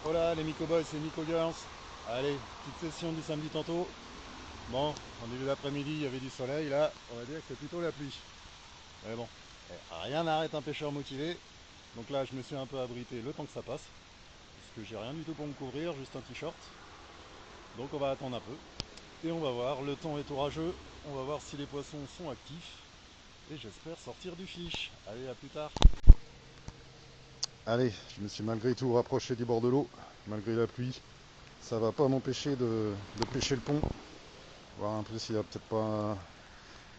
Hola les Miko Boys et Miko Girls. Allez, petite session du samedi tantôt. Bon, en début d'après-midi, il y avait du soleil. Là, on va dire que c'est plutôt la pluie. Mais bon, rien n'arrête un pêcheur motivé. Donc là, je me suis un peu abrité le temps que ça passe. Parce que j'ai rien du tout pour me couvrir, juste un t-shirt. Donc on va attendre un peu. Et on va voir, le temps est orageux. On va voir si les poissons sont actifs. Et j'espère sortir du fiche. Allez, à plus tard. Allez, je me suis malgré tout rapproché du bord de l'eau, malgré la pluie. Ça va pas m'empêcher de pêcher le pont. Voir un peu s'il y a peut-être pas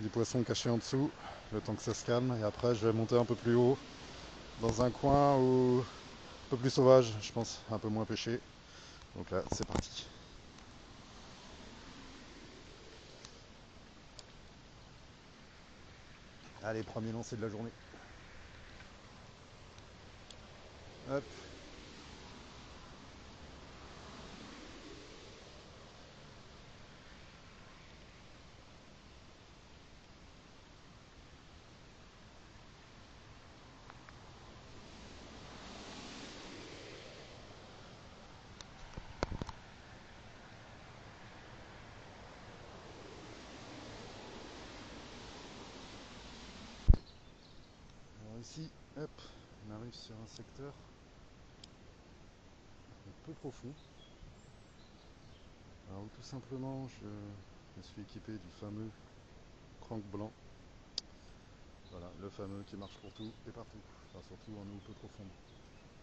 des poissons cachés en dessous, le temps que ça se calme. Et après, je vais monter un peu plus haut, dans un coin où un peu plus sauvage, je pense, un peu moins pêché. Donc là, c'est parti. Allez, premier lancer de la journée. Hop. Alors ici, hop, on arrive sur un secteur un peu profond. Alors tout simplement, je me suis équipé du fameux crank blanc. Voilà, le fameux qui marche pour tout et partout, enfin surtout en eau peu profonde.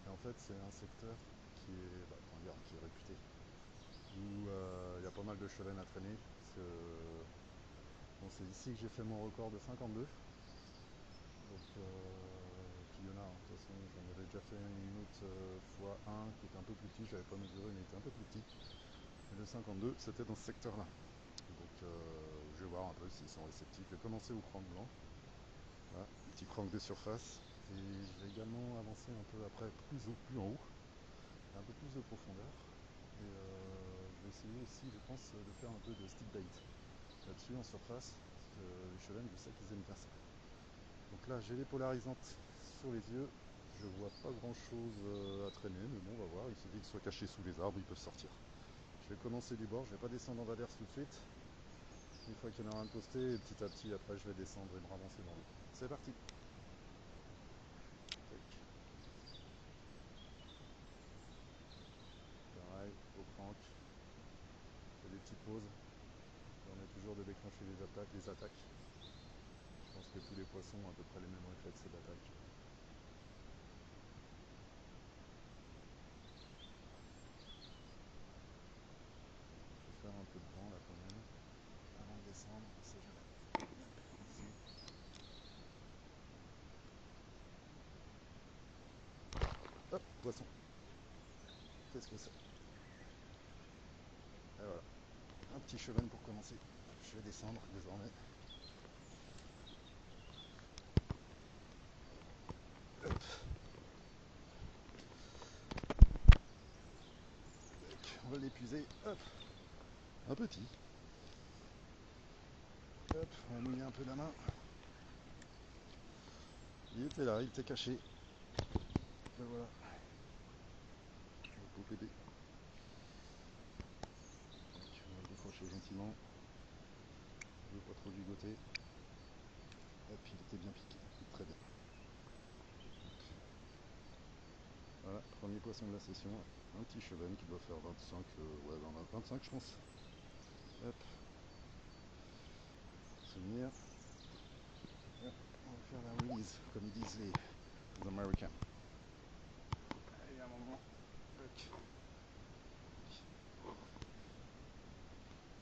Et en fait, c'est un secteur qui est, comment dire, qui est réputé, où il y a pas mal de chelènes à traîner. Parce que, bon, c'est ici que j'ai fait mon record de 52. Donc, puis il y en a, hein. De toute façon, j'en avais déjà fait une autre fois un qui était un peu plus petit, j'avais pas mesuré, mais il était un peu plus petit. Et le 52, c'était dans ce secteur-là. Donc, je vais voir un peu s'ils sont réceptifs. Je vais commencer au crank blanc. Voilà, petit crank de surface. Et je vais également avancer un peu après, plus en haut, un peu plus de profondeur. Et je vais essayer aussi, je pense, de faire un peu de stick bait là-dessus en surface, parce que les chelènes, je sais qu'ils aiment bien ça. Donc là, j'ai les polarisantes sur les yeux. Je vois pas grand chose à traîner, mais bon, on va voir. Il suffit qu'ils soient cachés sous les arbres, ils peuvent sortir. Je vais commencer du bord, je vais pas descendre en valère tout de suite. Une fois qu'il y en aura un de posté, et petit à petit, après, je vais descendre et me ramasser dans l'eau. C'est parti. Pareil, au crank. Je fais des petites pauses. Ça permet toujours de déclencher les attaques. Je pense que tous les poissons ont à peu près les mêmes réflexes d'attaque. Je vais faire un peu de vent là quand même, avant de descendre, on sait jamais. Ici. Hop, poisson. Qu'est-ce que c'est? Et voilà. Un petit cheval pour commencer. Je vais descendre désormais. Hop. On va l'épuiser. Hop. Un petit. Hop, on va mouiller un peu la main. Il était là, il était caché. Et voilà. Le beau bébé. Donc, on va le décrocher gentiment. Je ne veux pas trop gigoter. Hop, il était bien piqué. Très bien. Hop. Voilà, premier poisson de la session. Un petit chevenne qui doit faire 25, ouais, 25 je pense. Hop, souvenir. Hop, on va faire la release, comme disent les Américains. Allez, un moment. Tac.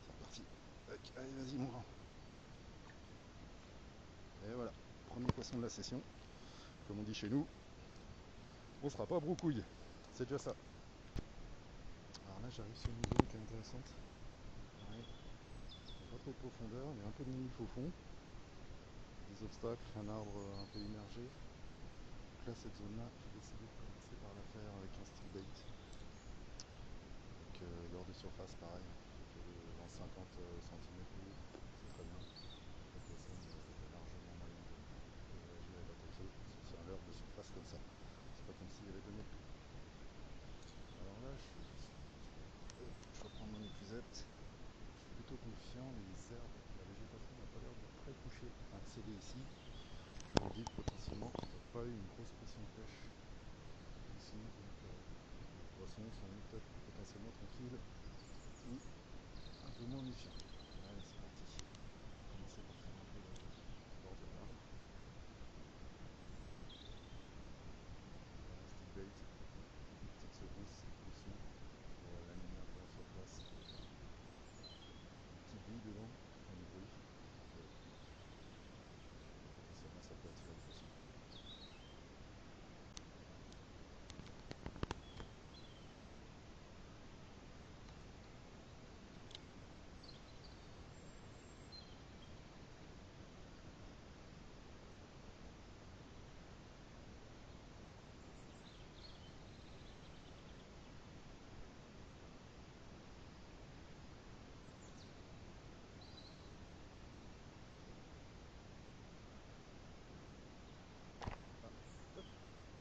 C'est parti. Tac. Allez, vas-y, mon grand. Et voilà, premier poisson de la session. Comme on dit chez nous, on sera pas brocouille. C'est déjà ça. Alors là, j'arrive sur une zone qui est intéressante. Pareil, il n'y a pas trop de profondeur, il y a un peu de nif au fond. Des obstacles, un arbre un peu immergé. Donc là, cette zone-là, je vais essayer de commencer par la faire avec un stick bait. Donc leurre de surface, pareil, dans 50 cm d'eau, c'est très bien. Le poisson a largement moyen de réagir et d'attaquer si c'est un leurre de surface comme ça. C'est pas comme s'il y avait 2 mètres d'eau. Alors là, l'océan, les herbes, la végétation n'a pas l'air d'être très touchée à accéder ici. Je me dis que potentiellement il n'y a pas eu une grosse pression de pêche ici, donc les poissons sont peut-être potentiellement tranquilles ou un peu moins méfiants. Allez, c'est parti. On va commencer par faire un peu le bord de l'herbe. Voilà, stick bait, des petites secousses doucement pour l'animer un peu en surface. Une petite bouille dedans, un bruit. Voilà. Potentiellement ça peut attirer le poisson.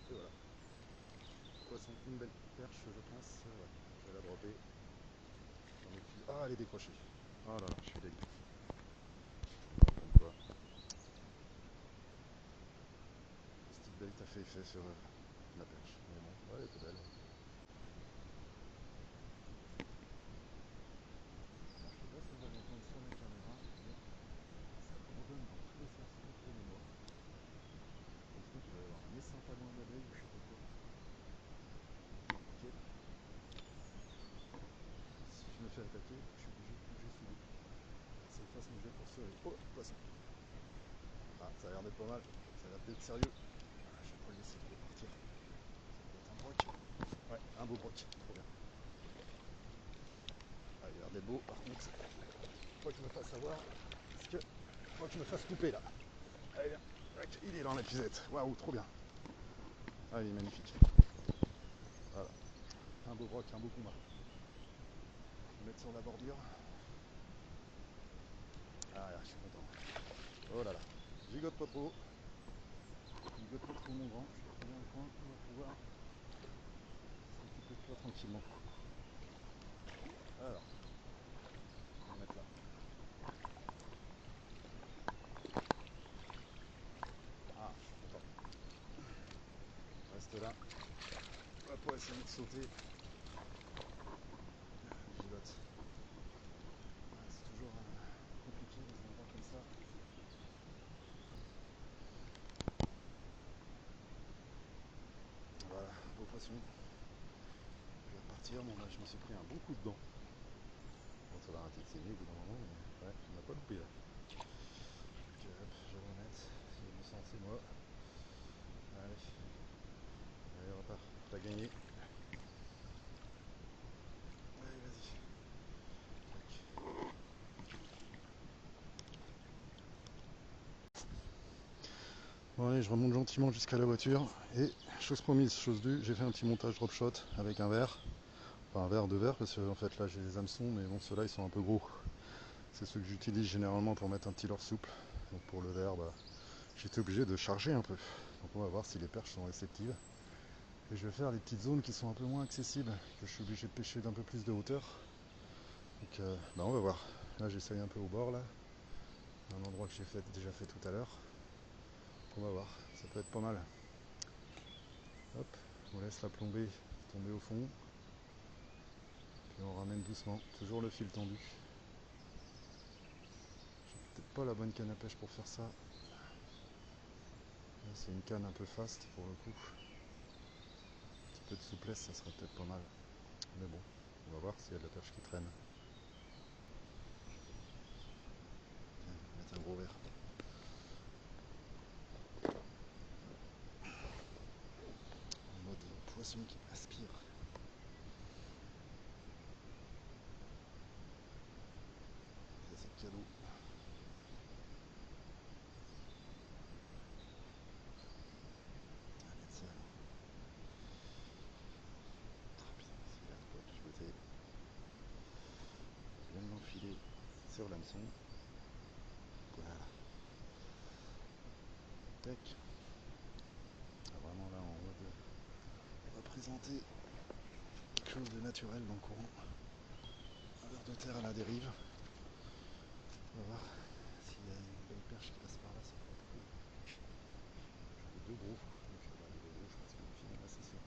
Et voilà. Poisson, une belle perche je pense. Ouais, je vais la dropper. Ah, elle est décrochée. Oh là là, je suis dégueu. Comme quoi, le stick bait a fait effet sur la perche. Mais bon, ouais, elle était belle. Alors, je sais pas si vous allez entendre sur la caméra, mais ça bourdonne dans tous les sens autour de moi. Le truc, il va y avoir un essaim pas loin d'abeilles ou je sais pas quoi. Ok. Si je me fais attaquer, je suis obligé de bouger sous l'eau. La seule façon que j'ai pour sauver. Oh, poisson. Ah, ça a l'air d'être pas mal. Ça a l'air d'être sérieux. Ah, je vais pas le laisser trop partir. Ça peut être un broc. Ouais, un beau broc. Trop bien. Ah, il a l'air d'être beau. Par contre, faut que je me fasse avoir. Parce que faut que je me fasse couper là. Allez, viens. Il est dans la pisette. Waouh, trop bien. Ah, il est magnifique. Voilà. Un beau broc, un beau combat. Je vais le mettre sur la bordure. Ah, je suis content. Oh là là. Gigote pas trop. Gigote pas trop mon grand. Je vais trouver un coin où on va pouvoir s'occuper de toi tranquillement. Alors, on va le mettre là. Ah, je suis content. Reste là. On va pouvoir essayer de sauter. Gigote. Ah, c'est toujours compliqué les endroits comme ça. Voilà, beau poisson. Je vais repartir. Bon, là, je me suis pris un bon coup dedans. Bon, ça va arrêter de saigner au bout d'un moment, mais ouais, on n'a pas loupé là. Ok, hop, je vais le remettre. C'est innocent, c'est moi. Allez, allez, repart. T'as gagné. Allez, vas-y. Tac. Bon, allez, je remonte gentiment jusqu'à la voiture. Et chose promise, chose due, j'ai fait un petit montage drop shot avec un verre. Enfin, un verre, deux verres, parce que en fait là j'ai des hameçons, mais bon, ceux-là ils sont un peu gros. C'est ceux que j'utilise généralement pour mettre un petit leurre souple. Donc pour le verre, bah, j'étais obligé de charger un peu. Donc on va voir si les perches sont réceptives. Et je vais faire les petites zones qui sont un peu moins accessibles, que je suis obligé de pêcher d'un peu plus de hauteur. Donc bah on va voir. Là j'essaye un peu au bord là, un endroit que j'ai déjà fait tout à l'heure. On va voir, ça peut être pas mal. Hop, on laisse la plombée tomber au fond. Puis on ramène doucement, toujours le fil tendu. J'ai peut-être pas la bonne canne à pêche pour faire ça. Là c'est une canne un peu fast pour le coup. Un petit peu de souplesse, ça serait peut-être pas mal. Mais bon, on va voir s'il y a de la perche qui traîne. Tiens, je vais mettre un gros verre. En mode poisson qui aspire. Ça c'est cadeau. Allez, ça. Très bien, celui-là doit pivoter. Bien l'enfiler sur l'hameçon. Voilà. Tac. Ah, vraiment là en mode représenter quelque chose de naturel dans le courant. Un ver de terre à la dérive. On va voir s'il y a une belle perche qui passe par là, ça pourrait être cool. J'en ai deux gros, donc les deux gros, je pense qu'ils vont finir la session.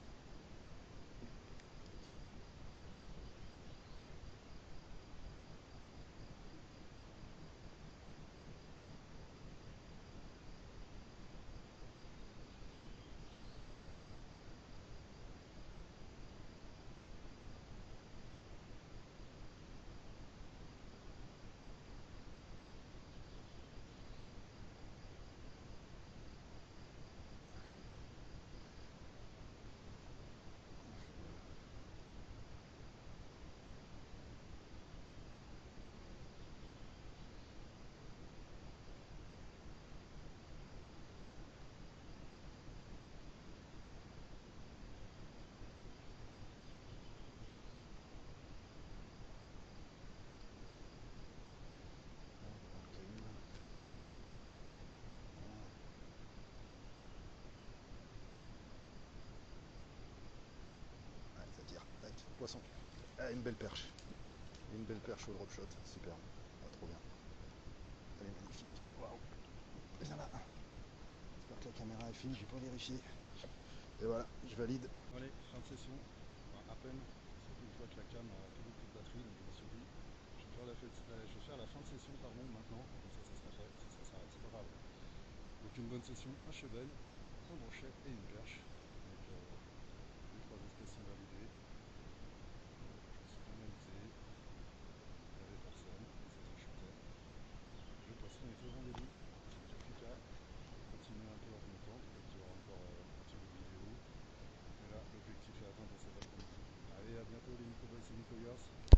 Allez, ça tire. Tac, poisson. Ah, une belle perche. Une belle perche au drop shot. Superbe. Ah, trop bien. Elle est magnifique. Waouh. Viens là. J'espère que la caméra est fine, j'ai pas vérifié. Et voilà, je valide. Allez, fin de session. Enfin, à peine. Surtout que je vois que la cam a plus beaucoup de batterie, donc je me suis dit, je vais faire la fin de session pardon, maintenant. Comme ça sera fait. Ça s'arrête, c'est pas grave. Donc une bonne session, un cheval, un brochet et une perche.